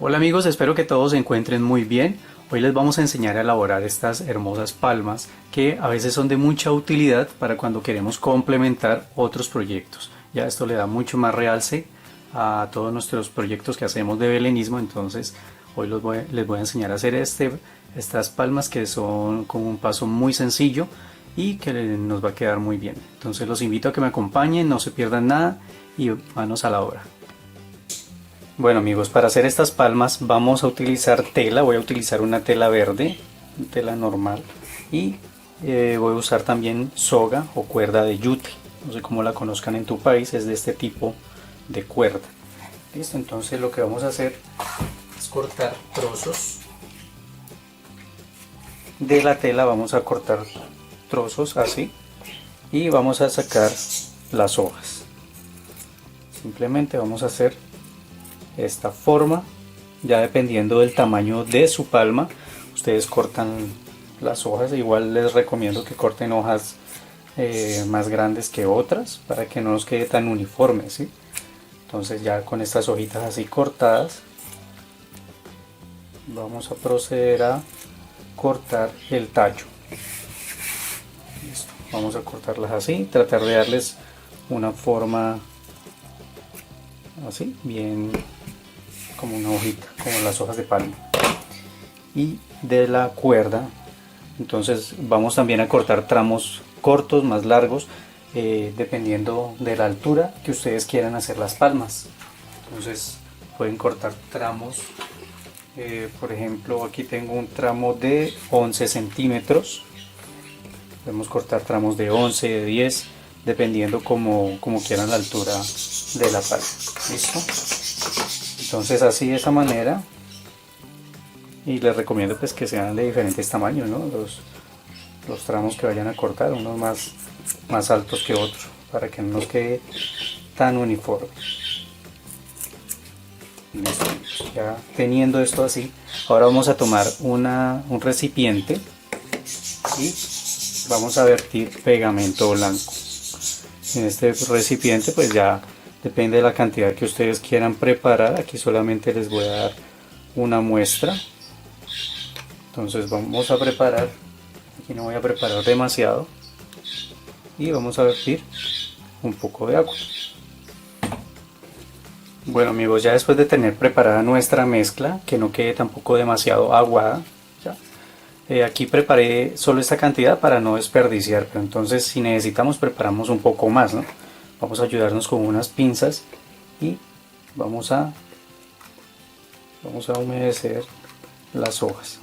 Hola amigos, espero que todos se encuentren muy bien. Hoy les vamos a enseñar a elaborar estas hermosas palmas que a veces son de mucha utilidad para cuando queremos complementar otros proyectos. Ya esto le da mucho más realce a todos nuestros proyectos que hacemos de belenismo. Entonces hoy les voy a enseñar a hacer estas palmas que son con un paso muy sencillo y que nos va a quedar muy bien. Entonces los invito a que me acompañen, no se pierdan nada y manos a la obra. Bueno amigos, para hacer estas palmas vamos a utilizar tela. Voy a utilizar una tela verde, tela normal, y voy a usar también soga o cuerda de yute. No sé cómo la conozcan en tu país, es de este tipo de cuerda. Listo, entonces lo que vamos a hacer es cortar trozos de la tela. Vamos a cortar trozos así y vamos a sacar las hojas. Simplemente vamos a hacer esta forma, ya dependiendo del tamaño de su palma ustedes cortan las hojas. Igual les recomiendo que corten hojas más grandes que otras para que no nos quede tan uniforme, ¿sí? Entonces ya con estas hojitas así cortadas vamos a proceder a cortar el tallo. Listo. Vamos a cortarlas así, tratar de darles una forma así, bien como una hojita, como las hojas de palma. Y de la cuerda, entonces vamos también a cortar tramos cortos, más largos, dependiendo de la altura que ustedes quieran hacer las palmas. Entonces pueden cortar tramos, por ejemplo aquí tengo un tramo de 11 centímetros. Podemos cortar tramos de 11, de 10, dependiendo como quieran la altura de la palma. ¿Listo? Entonces así, de esa manera, y les recomiendo pues que sean de diferentes tamaños, ¿no? Los tramos que vayan a cortar, unos más altos que otros, para que no nos quede tan uniforme. Listo. Ya teniendo esto así, ahora vamos a tomar un recipiente y vamos a vertir pegamento blanco. En este recipiente pues ya depende de la cantidad que ustedes quieran preparar. Aquí solamente les voy a dar una muestra. Entonces vamos a preparar, aquí no voy a preparar demasiado, y vamos a vertir un poco de agua. Bueno amigos, ya después de tener preparada nuestra mezcla, que no quede tampoco demasiado aguada, aquí preparé solo esta cantidad para no desperdiciar, pero entonces si necesitamos preparamos un poco más, ¿no? Vamos a ayudarnos con unas pinzas y vamos a humedecer las hojas.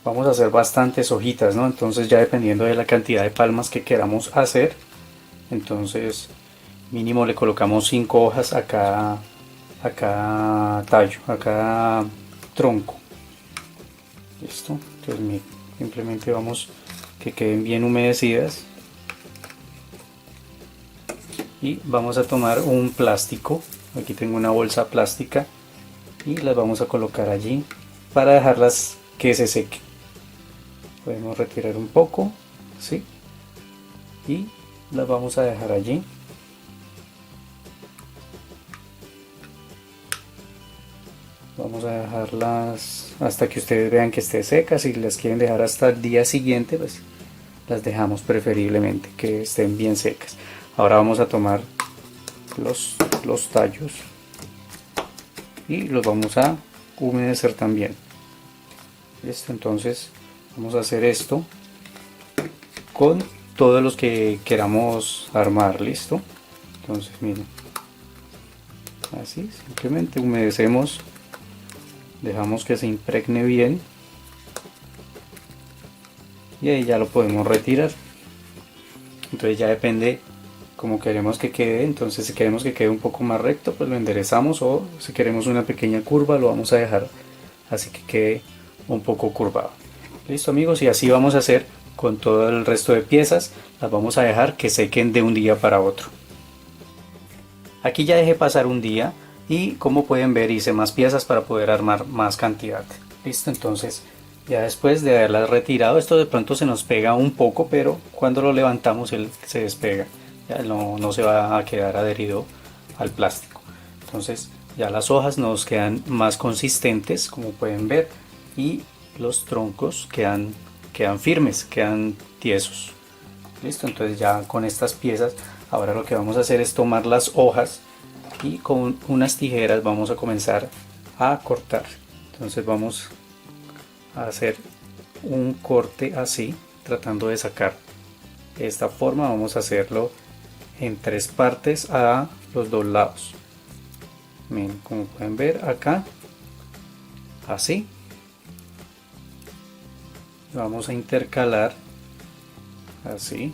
Vamos a hacer bastantes hojitas, ¿no? Entonces ya dependiendo de la cantidad de palmas que queramos hacer, entonces mínimo le colocamos 5 hojas a cada tallo, a cada tronco. Listo, entonces miren, simplemente vamos que queden bien humedecidas. Y vamos a tomar un plástico, aquí tengo una bolsa plástica, y las vamos a colocar allí para dejarlas que se sequen. Podemos retirar un poco, ¿sí? Y las vamos a dejar allí. Vamos a dejarlas hasta que ustedes vean que esté seca. Si las quieren dejar hasta el día siguiente, pues las dejamos preferiblemente que estén bien secas. Ahora vamos a tomar los tallos y los vamos a humedecer también. Listo, entonces vamos a hacer esto con todos los que queramos armar. Listo, entonces miren, así simplemente humedecemos, dejamos que se impregne bien y ahí ya lo podemos retirar. Entonces ya depende como queremos que quede. Entonces si queremos que quede un poco más recto, pues lo enderezamos, o si queremos una pequeña curva lo vamos a dejar así que quede un poco curvado. Listo amigos, y así vamos a hacer con todo el resto de piezas. Las vamos a dejar que sequen de un día para otro. Aquí ya dejé pasar un día y como pueden ver hice más piezas para poder armar más cantidad. Listo, entonces ya después de haberlas retirado, esto de pronto se nos pega un poco, pero cuando lo levantamos él se despega. Ya no se va a quedar adherido al plástico. Entonces Ya las hojas nos quedan más consistentes, como pueden ver, y los troncos quedan firmes, quedan tiesos. Listo, entonces ya con estas piezas, ahora lo que vamos a hacer es tomar las hojas y con unas tijeras vamos a comenzar a cortar. Entonces vamos a hacer un corte así, tratando de sacar de esta forma. Vamos a hacerlo en 3 partes a los 2 lados. Miren, como pueden ver acá, así. Vamos a intercalar así.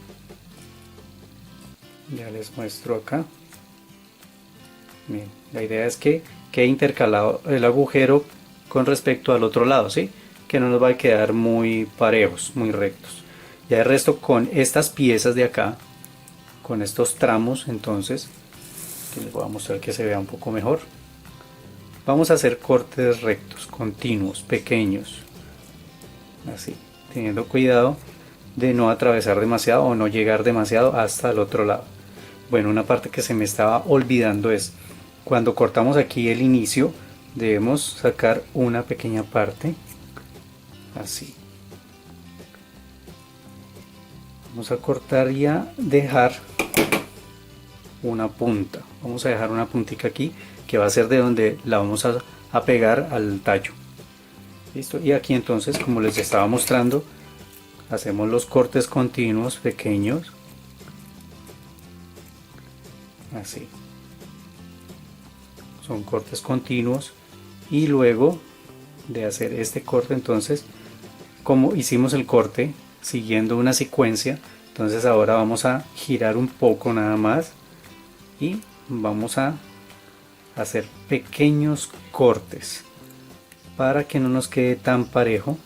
Ya les muestro acá. Bien, la idea es que quede intercalado el agujero con respecto al otro lado, ¿sí? Que no nos va a quedar muy parejos, muy rectos. Ya el resto con estas piezas de acá, con estos tramos, entonces, que les voy a mostrar que se vea un poco mejor. Vamos a hacer cortes rectos, continuos, pequeños, así, teniendo cuidado de no atravesar demasiado o no llegar demasiado hasta el otro lado. Bueno, una parte que se me estaba olvidando es cuando cortamos aquí el inicio, debemos sacar una pequeña parte así. Vamos a cortar y a dejar una punta. Vamos a dejar una puntica aquí que va a ser de donde la vamos a pegar al tallo. Listo, y aquí entonces, como les estaba mostrando, hacemos los cortes continuos pequeños así. Son cortes continuos y luego de hacer este corte, entonces, como hicimos el corte siguiendo una secuencia, entonces ahora vamos a girar un poco nada más y vamos a hacer pequeños cortes para que no nos quede tan parejo.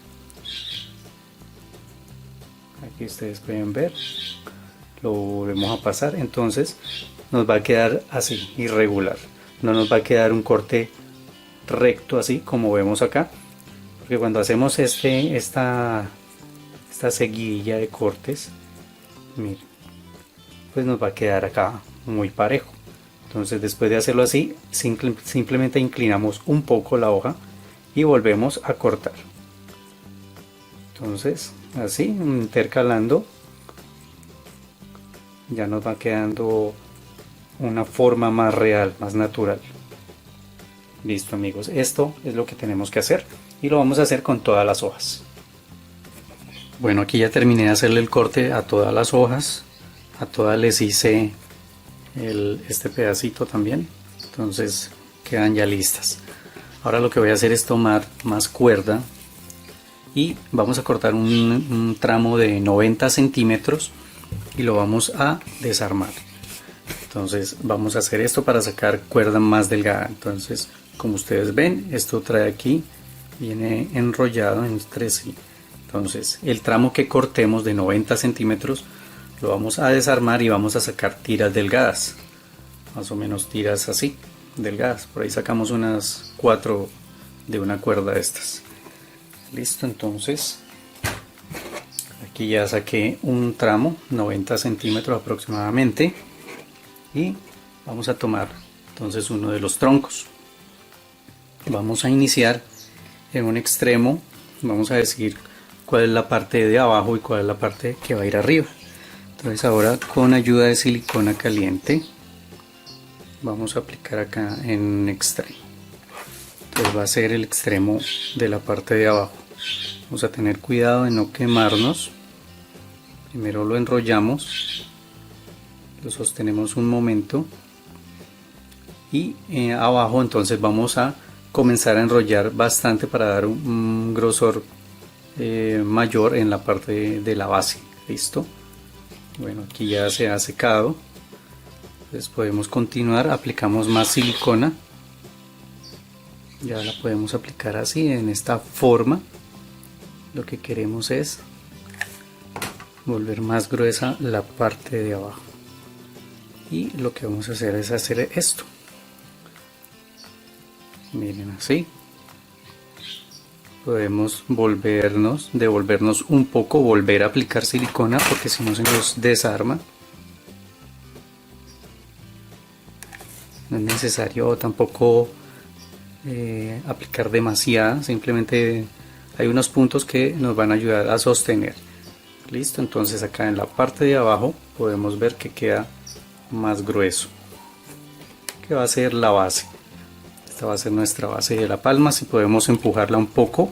Aquí ustedes pueden ver, lo volvemos a pasar, entonces nos va a quedar así, irregular, no nos va a quedar un corte recto así como vemos acá, porque cuando hacemos esta seguidilla de cortes, miren, pues nos va a quedar acá muy parejo. Entonces después de hacerlo así, simplemente inclinamos un poco la hoja y volvemos a cortar. Entonces así, intercalando, ya nos va quedando una forma más real, más natural. Listo amigos, esto es lo que tenemos que hacer y lo vamos a hacer con todas las hojas. Bueno, aquí ya terminé de hacerle el corte a todas las hojas, a todas les hice este pedacito también, entonces quedan ya listas. Ahora lo que voy a hacer es tomar más cuerda y vamos a cortar un tramo de 90 centímetros y lo vamos a desarmar. Entonces vamos a hacer esto para sacar cuerda más delgada. Entonces, como ustedes ven, esto trae aquí, viene enrollado en 3. Entonces el tramo que cortemos de 90 centímetros lo vamos a desarmar y vamos a sacar tiras delgadas, más o menos tiras así delgadas. Por ahí sacamos unas 4 de una cuerda de estas. Listo, entonces aquí ya saqué un tramo 90 centímetros aproximadamente y vamos a tomar entonces uno de los troncos. Vamos a iniciar en un extremo, vamos a decidir cuál es la parte de abajo y cuál es la parte que va a ir arriba. Entonces ahora con ayuda de silicona caliente vamos a aplicar acá en un extremo. Entonces va a ser el extremo de la parte de abajo. Vamos a tener cuidado de no quemarnos. Primero lo enrollamos, lo sostenemos un momento y abajo entonces vamos a comenzar a enrollar bastante para dar un grosor mayor en la parte de la base. Listo. Bueno, aquí ya se ha secado, entonces podemos continuar. Aplicamos más silicona, ya la podemos aplicar así en esta forma. Lo que queremos es volver más gruesa la parte de abajo y lo que vamos a hacer es hacer esto, miren, así. Podemos devolvernos un poco, volver a aplicar silicona porque si no se nos desarma. No es necesario tampoco aplicar demasiada, simplemente hay unos puntos que nos van a ayudar a sostener. Listo, entonces acá en la parte de abajo podemos ver que queda más grueso, que va a ser la base. Esta va a ser nuestra base de la palma. Si podemos empujarla un poco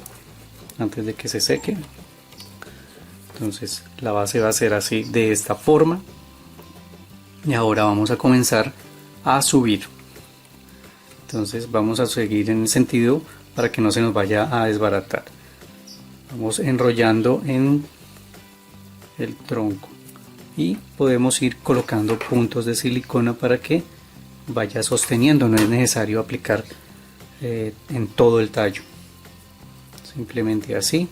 antes de que se seque. Entonces la base va a ser así, de esta forma. Y ahora vamos a comenzar a subir. Entonces vamos a seguir en el sentido para que no se nos vaya a desbaratar. Vamos enrollando en el tronco y podemos ir colocando puntos de silicona para que vaya sosteniendo. No es necesario aplicar en todo el tallo, simplemente así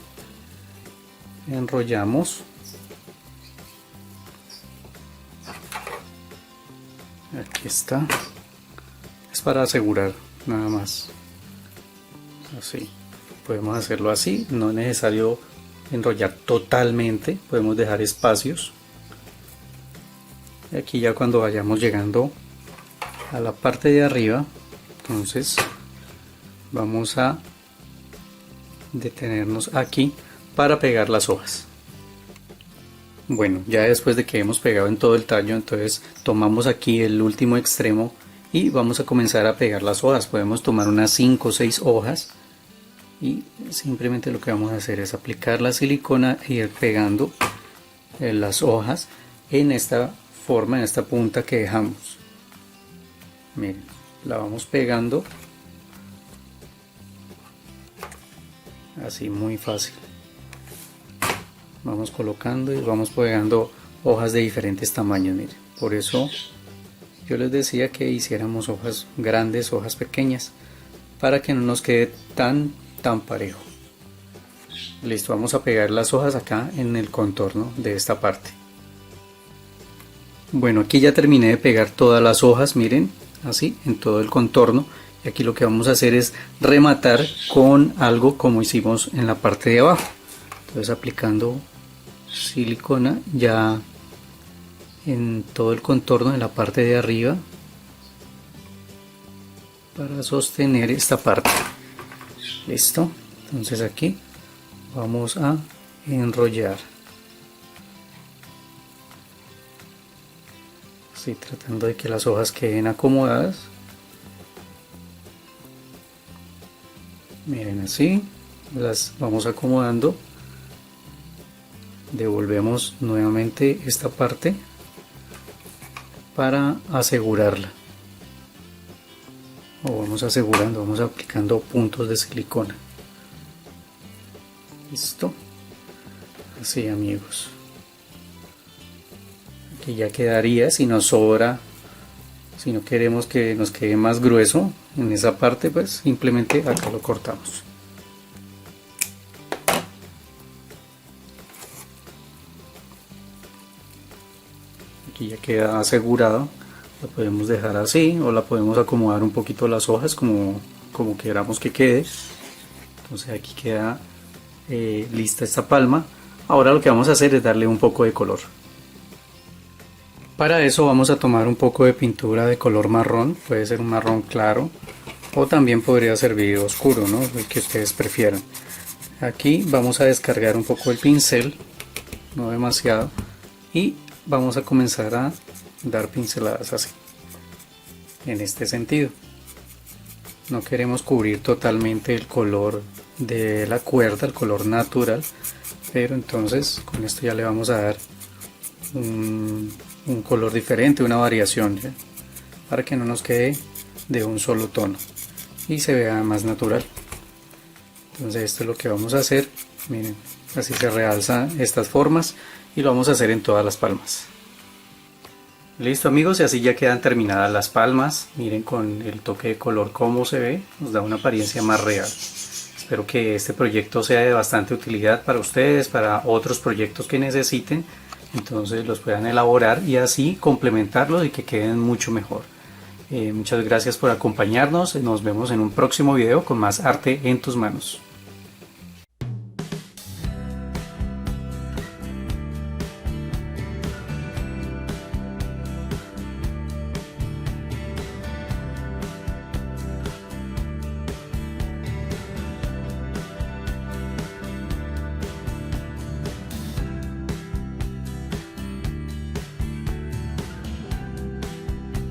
enrollamos. Aquí está, es para asegurar nada más, así podemos hacerlo así, no es necesario enrollar totalmente, podemos dejar espacios. Y aquí ya cuando vayamos llegando a la parte de arriba, entonces vamos a detenernos aquí para pegar las hojas. Bueno, ya después de que hemos pegado en todo el tallo, entonces tomamos aquí el último extremo y vamos a comenzar a pegar las hojas. Podemos tomar unas 5 o 6 hojas y simplemente lo que vamos a hacer es aplicar la silicona e ir pegando las hojas en esta forma, en esta punta que dejamos. Miren, la vamos pegando así, muy fácil. Vamos colocando y vamos pegando hojas de diferentes tamaños. Miren, por eso yo les decía que hiciéramos hojas grandes, hojas pequeñas, para que no nos quede tan parejo. Listo, vamos a pegar las hojas acá en el contorno de esta parte. Bueno, aquí ya terminé de pegar todas las hojas, miren, así en todo el contorno. Y aquí lo que vamos a hacer es rematar con algo como hicimos en la parte de abajo. Entonces aplicando silicona ya en todo el contorno de la parte de arriba para sostener esta parte. Listo, entonces aquí vamos a enrollar así, tratando de que las hojas queden acomodadas. Miren, así las vamos acomodando. Devolvemos nuevamente esta parte para asegurarla, o vamos asegurando, vamos aplicando puntos de silicona. Listo, así amigos. Aquí ya quedaría. Si nos sobra, si no queremos que nos quede más grueso en esa parte, pues simplemente acá lo cortamos. Aquí ya queda asegurado. La podemos dejar así o la podemos acomodar un poquito las hojas como queramos que quede. Entonces aquí queda lista esta palma. Ahora lo que vamos a hacer es darle un poco de color. Para eso vamos a tomar un poco de pintura de color marrón, puede ser un marrón claro o también podría servir oscuro, ¿no? El que ustedes prefieran. Aquí vamos a descargar un poco el pincel, no demasiado, y vamos a comenzar a dar pinceladas así, en este sentido. No queremos cubrir totalmente el color de la cuerda, el color natural, pero entonces con esto ya le vamos a dar un color diferente, una variación, ¿ya? Para que no nos quede de un solo tono y se vea más natural. Entonces esto es lo que vamos a hacer. Miren, así se realzan estas formas y lo vamos a hacer en todas las palmas. Listo amigos, y así ya quedan terminadas las palmas. Miren con el toque de color cómo se ve, nos da una apariencia más real. Espero que este proyecto sea de bastante utilidad para ustedes, para otros proyectos que necesiten. Entonces los puedan elaborar y así complementarlos y que queden mucho mejor. Muchas gracias por acompañarnos. Nos vemos en un próximo video con más arte en tus manos.